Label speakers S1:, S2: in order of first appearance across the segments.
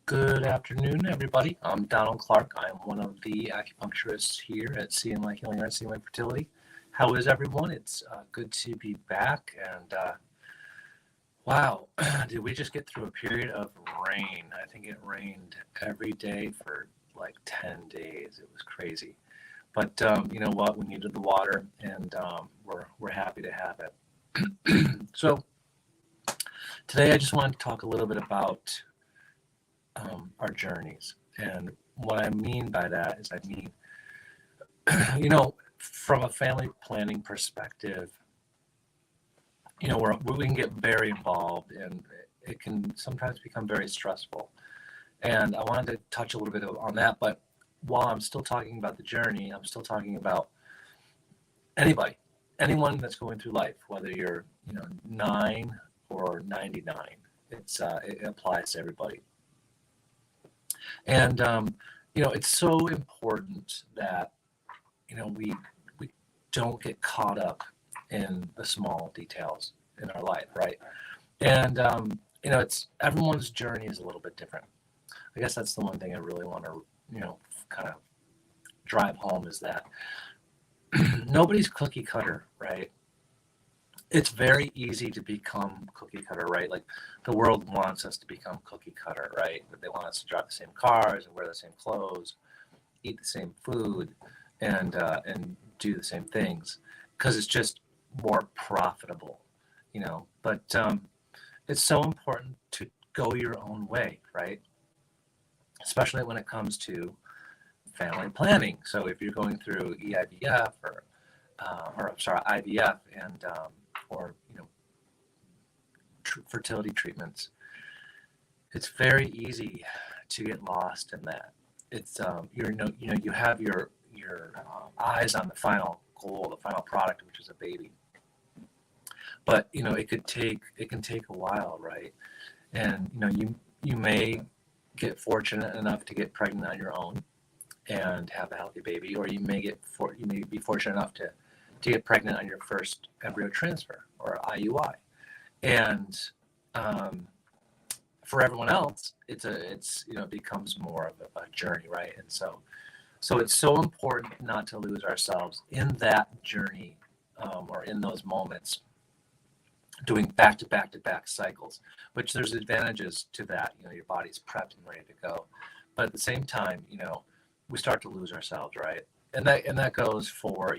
S1: Good afternoon, everybody. I'm Donald Clark. I'm one of the acupuncturists here at CNY Healing Arts, CNY Fertility. How is everyone? It's good to be back. And wow, did we just get through a period of rain? I think it rained every day for like 10 days. It was crazy. But you know what? We needed the water, and we're happy to have it. So today, I just wanted to talk a little bit about our journeys. And what I mean by that is, you know, from a family planning perspective, you know, we can get very involved and it can sometimes become very stressful. And I wanted to touch a little bit on that. But while I'm still talking about the journey, I'm still talking about anybody, anyone that's going through life, whether you're, 9 or 99. It applies to everybody. And it's so important that we don't get caught up in the small details in our life, right? And it's everyone's journey is a little bit different. I guess that's the one thing I really want to kind of drive home is that nobody's cookie cutter, right? It's very easy to become cookie cutter, right? Like the world wants us to become cookie cutter, right? They want us to drive the same cars and wear the same clothes, eat the same food, and do the same things because it's just more profitable, But it's so important to go your own way, right? Especially when it comes to family planning. So if you're going through EIVF or IVF and or fertility treatments, it's very easy to get lost in that. It's you have your eyes on the final goal, the final product, which is a baby. But it can take a while, right? And you may get fortunate enough to get pregnant on your own and have a healthy baby, or you may be fortunate enough to get pregnant on your first embryo transfer or IUI. And for everyone else, it becomes more of a journey, right? And so it's so important not to lose ourselves in that journey or in those moments, doing back-to-back cycles, which there's advantages to that. Your body's prepped and ready to go. But at the same time, we start to lose ourselves, right? And that goes for,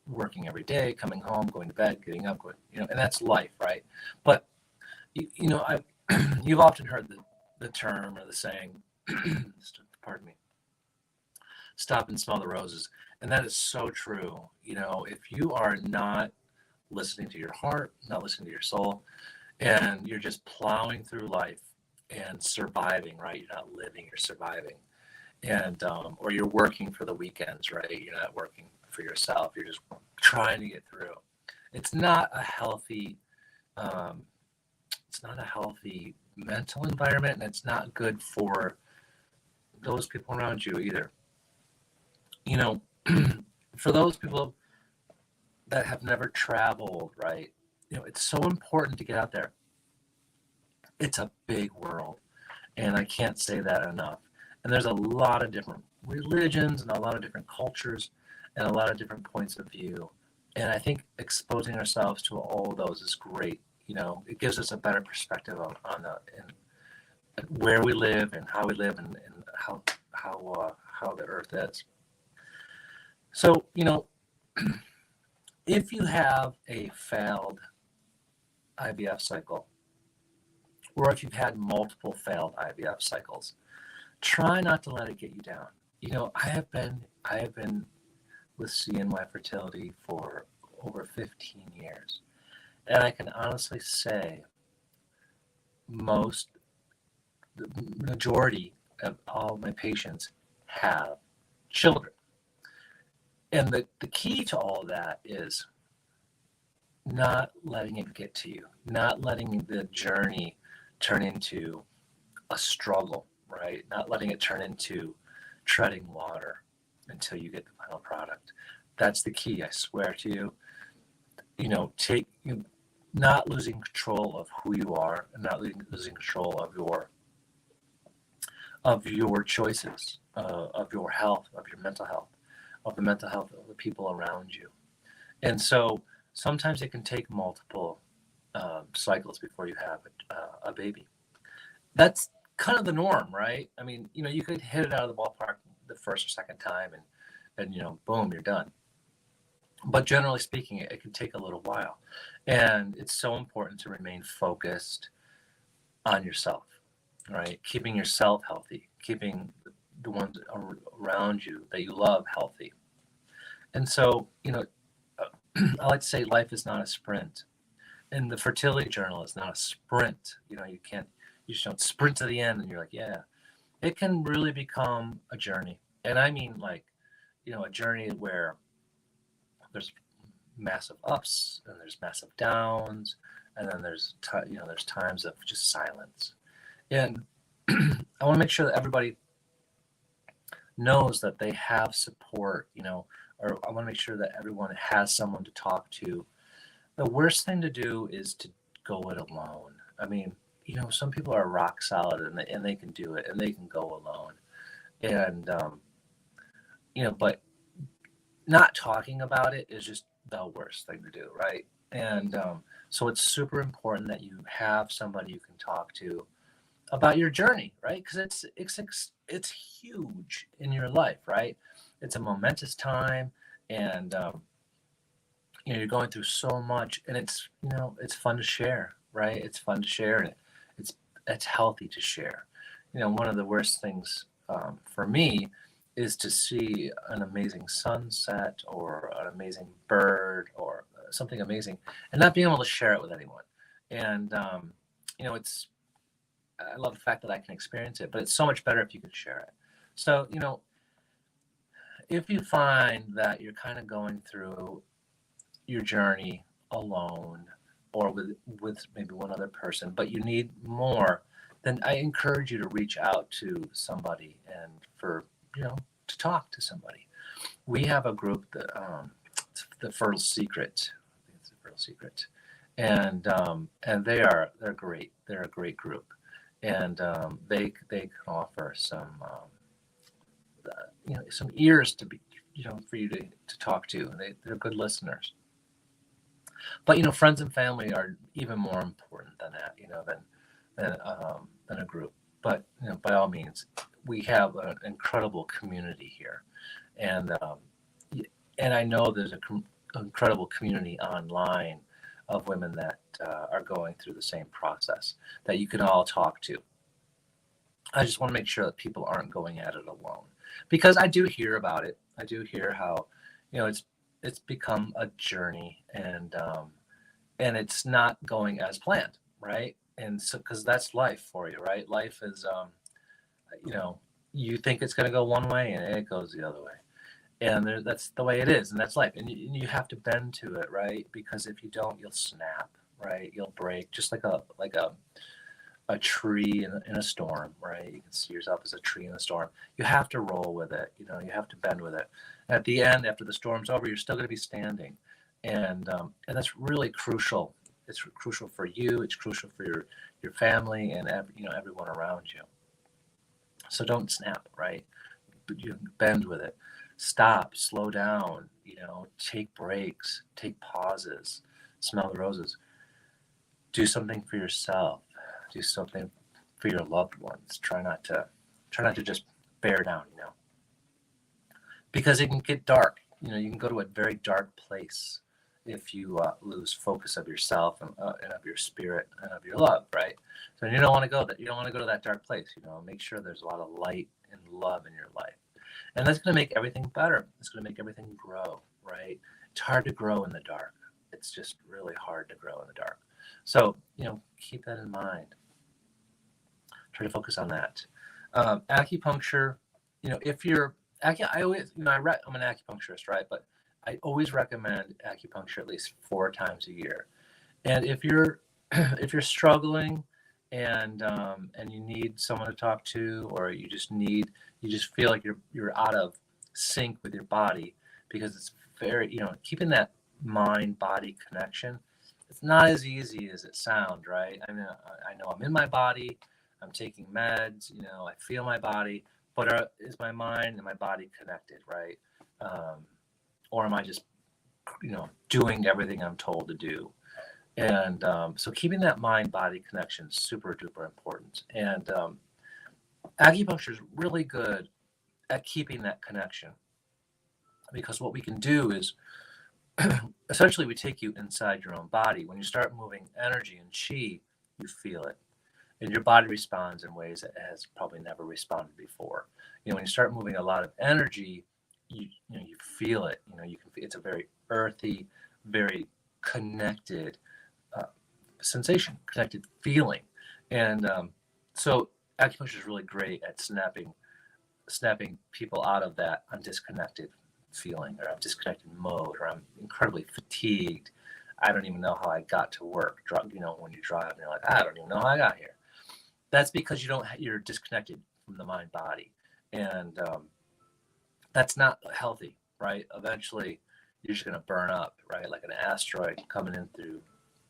S1: working every day, coming home, going to bed, getting up, and that's life, right? But you've often heard the term or the saying, pardon me, stop and smell the roses, and that is so true. If you are not listening to your heart, not listening to your soul, and you're just plowing through life and surviving, right? You're not living, you're surviving, and or you're working for the weekends, right? You're not working for yourself, you're just trying to get through. It's not a healthy mental environment, and it's not good for those people around you either. For those people that have never traveled, right? It's so important to get out there. It's a big world, and I can't say that enough. And there's a lot of different religions and a lot of different cultures and a lot of different points of view. And I think exposing ourselves to all of those is great. It gives us a better perspective on where we live and how we live and how the earth is. So, if you have a failed IVF cycle, or if you've had multiple failed IVF cycles, try not to let it get you down. I have been with CNY Fertility for over 15 years. And I can honestly say the majority of all my patients have children. And the key to all of that is not letting it get to you, not letting the journey turn into a struggle, right? Not letting it turn into treading water until you get the final product. That's the key, I swear to you. Not losing control of who you are and not losing control of your of your choices, of your health, of your mental health, of the mental health of the people around you. And so sometimes it can take multiple cycles before you have a baby. That's kind of the norm, right? I mean, you could hit it out of the ballpark the first or second time, and boom, you're done. But generally speaking, it can take a little while, and it's so important to remain focused on yourself, right? Keeping yourself healthy, keeping the ones around you that you love healthy. And so, I like to say life is not a sprint, and the fertility journal is not a sprint. You just don't sprint to the end and you're like, yeah. It can really become a journey. And I mean, like, a journey where there's massive ups and there's massive downs, and then there's times of just silence. And I want to make sure that everybody knows that they have support, or I want to make sure that everyone has someone to talk to. The worst thing to do is to go it alone. I mean, some people are rock solid, and they can do it, and they can go alone. And but not talking about it is just the worst thing to do, right? And so it's super important that you have somebody you can talk to about your journey, right? Because it's huge in your life, right? It's a momentous time, and you're going through so much, and it's fun to share, right? It's fun to share, and it's healthy to share. One of the worst things for me is to see an amazing sunset or an amazing bird or something amazing and not being able to share it with anyone. And it's I love the fact that I can experience it, but it's so much better if you can share it. So if you find that you're kind of going through your journey alone or with maybe one other person, but you need more, then I encourage you to reach out to somebody and to talk to somebody. We have a group that the Fertile Secret. I think it's the Fertile Secret, and they're great. They're a great group, and they can offer some some ears to be for you to talk to. They're good listeners. But friends and family are even more important than that, than a group. But by all means, we have an incredible community here, and I know there's an incredible community online of women that are going through the same process that you can all talk to. I just want to make sure that people aren't going at it alone, because I do hear about it. I do hear how it's become a journey, and it's not going as planned, right? And so, because that's life for you, right? Life is, you think it's going to go one way and it goes the other way, and that's the way it is, and that's life, and you have to bend to it, right? Because if you don't, you'll snap, right? You'll break, just like a tree in a storm, right? You can see yourself as a tree in a storm. You have to roll with it, you have to bend with it. At the end, after the storm's over, you're still going to be standing, and that's really crucial. It's crucial for you. It's crucial for your family and everyone around you. So don't snap, right? But you bend with it. Stop, slow down. Take breaks, take pauses, smell the roses. Do something for yourself. Do something for your loved ones. Try not to just bear down. Because it can get dark. You can go to a very dark place if you lose focus of yourself and of your spirit and of your love, right? So you don't want to go that. You don't want to go to that dark place. Make sure there's a lot of light and love in your life, and that's going to make everything better. It's going to make everything grow, right? It's hard to grow in the dark. It's just really hard to grow in the dark. So keep that in mind. Try to focus on that. Acupuncture. If you're I always, I'm an acupuncturist, right? But I always recommend acupuncture at least 4 times a year. And if you're struggling and you need someone to talk to, or you just feel like you're out of sync with your body, because it's very, keeping that mind body connection, it's not as easy as it sounds, right? I mean, I know I'm in my body, I'm taking meds, I feel my body, but is my mind and my body connected, right? Um, or am I just, doing everything I'm told to do? And so keeping that mind body connection is super duper important. And acupuncture is really good at keeping that connection, because what we can do is essentially we take you inside your own body. When you start moving energy and chi, you feel it. And your body responds in ways that it has probably never responded before. When you start moving a lot of energy, you feel it. You can. It's a very earthy, very connected sensation, connected feeling, and so acupuncture is really great at snapping people out of that I'm disconnected feeling, or I'm disconnected mode, or I'm incredibly fatigued. I don't even know how I got to work. When you drive and you're like, I don't even know how I got here. That's because you're disconnected from the mind body, and that's not healthy, right? Eventually, you're just going to burn up, right? Like an asteroid coming in through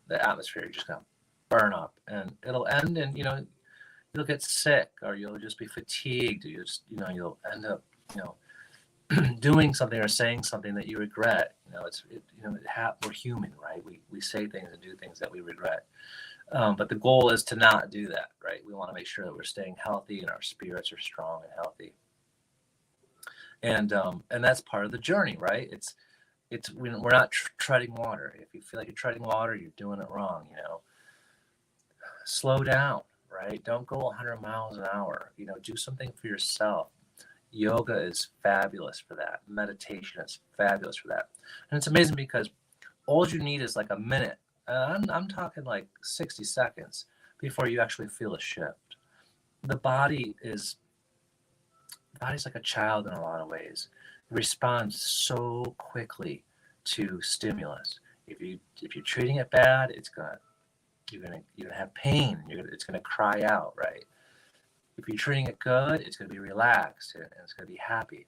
S1: the atmosphere. You're just going to burn up, and it'll end, and you'll get sick, or you'll just be fatigued. You'll end up, doing something or saying something that you regret. We're human, right? We say things and do things that we regret. But the goal is to not do that, right? We want to make sure that we're staying healthy and our spirits are strong and healthy. And that's part of the journey, right? We're not treading water. If you feel like you're treading water, you're doing it wrong. Slow down, right? Don't go 100 miles an hour. Do something for yourself. Yoga is fabulous for that. Meditation is fabulous for that. And it's amazing because all you need is like a minute. I'm talking like 60 seconds before you actually feel a shift. The body's like a child in a lot of ways. It responds so quickly to stimulus. If you're treating it bad, you're gonna have pain. It's gonna cry out, right? If you're treating it good, it's gonna be relaxed and it's gonna be happy.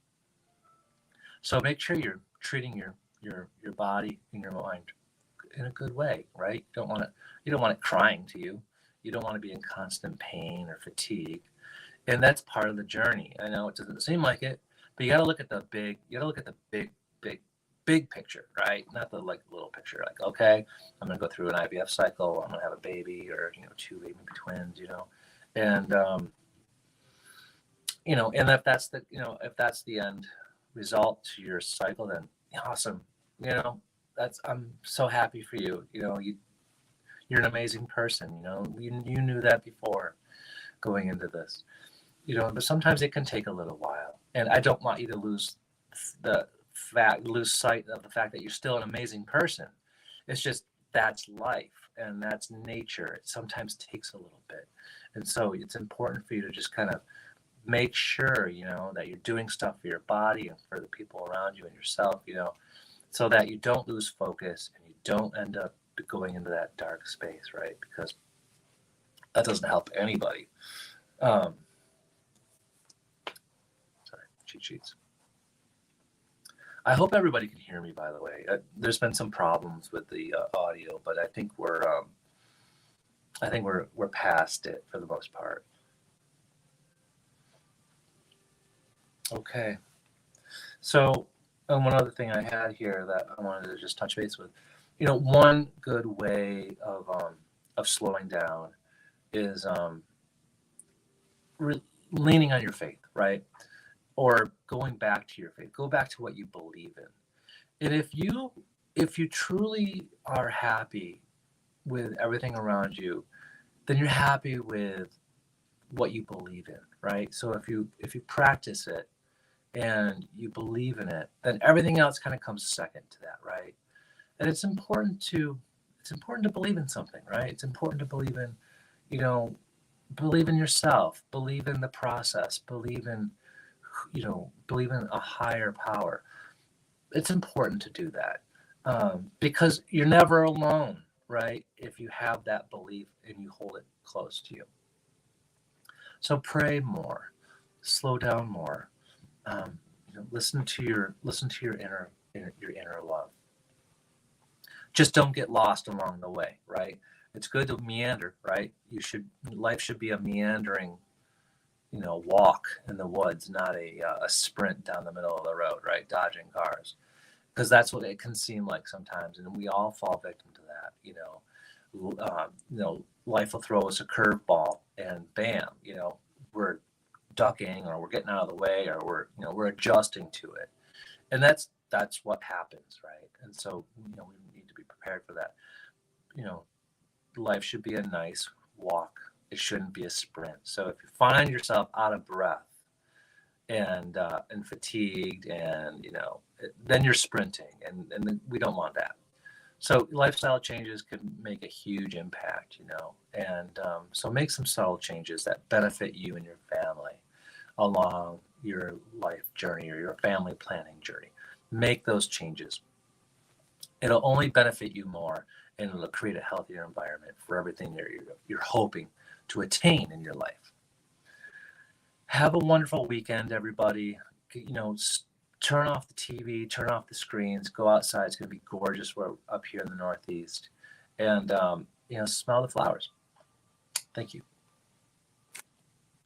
S1: So make sure you're treating your body and your mind in a good way, right? You don't want it crying to you. You don't want to be in constant pain or fatigue. And that's part of the journey. I know it doesn't seem like it, but you got to look at the big picture, right? Not the little picture. Like, okay, I'm gonna go through an IVF cycle. I'm gonna have a baby, or 2 maybe twins, and and if that's the end result to your cycle, then awesome. I'm so happy for you. You're an amazing person. You knew that before going into this. But sometimes it can take a little while, and I don't want you to lose sight of the fact that you're still an amazing person. It's just that's life and that's nature. It sometimes takes a little bit, and so it's important for you to just kind of make sure that you're doing stuff for your body and for the people around you and yourself, so that you don't lose focus and you don't end up going into that dark space, right? Because that doesn't help anybody. Sorry, cheat sheets. I hope everybody can hear me, by the way. There's been some problems with the audio, but I think we're past it for the most part. Okay. So, one other thing I had here that I wanted to just touch base with, one good way of slowing down is leaning on your faith, right? Or going back to your faith. Go back to what you believe in. And if you truly are happy with everything around you, then you're happy with what you believe in, right? So if you practice it and you believe in it, then everything else kind of comes second to that, right? And it's important to believe in something, right? It's important to believe in, believe in yourself, believe in the process, believe in a higher power. It's important to do that because you're never alone, right? If you have that belief and you hold it close to you. So pray more, slow down more. Listen to your inner love. Just don't get lost along the way, right? It's good to meander, right? Life should be a meandering, walk in the woods, not a sprint down the middle of the road, right? Dodging cars, because that's what it can seem like sometimes, and we all fall victim to that. Life will throw us a curveball, and bam, we're ducking, or we're getting out of the way, or we're adjusting to it, and that's what happens, right? And so we need to be prepared for that. You know, Life should be a nice walk. It shouldn't be a sprint. So if you find yourself out of breath and fatigued, and then you're sprinting, and we don't want that. So lifestyle changes can make a huge impact, and so make some subtle changes that benefit you and your family along your life journey or your family planning journey. Make those changes. It'll only benefit you more, and it'll create a healthier environment for everything you're hoping to attain in your life. Have a wonderful weekend, everybody. Turn off the TV, turn off the screens, go outside. It's going to be gorgeous. We're up here in the Northeast, and smell the flowers. Thank you.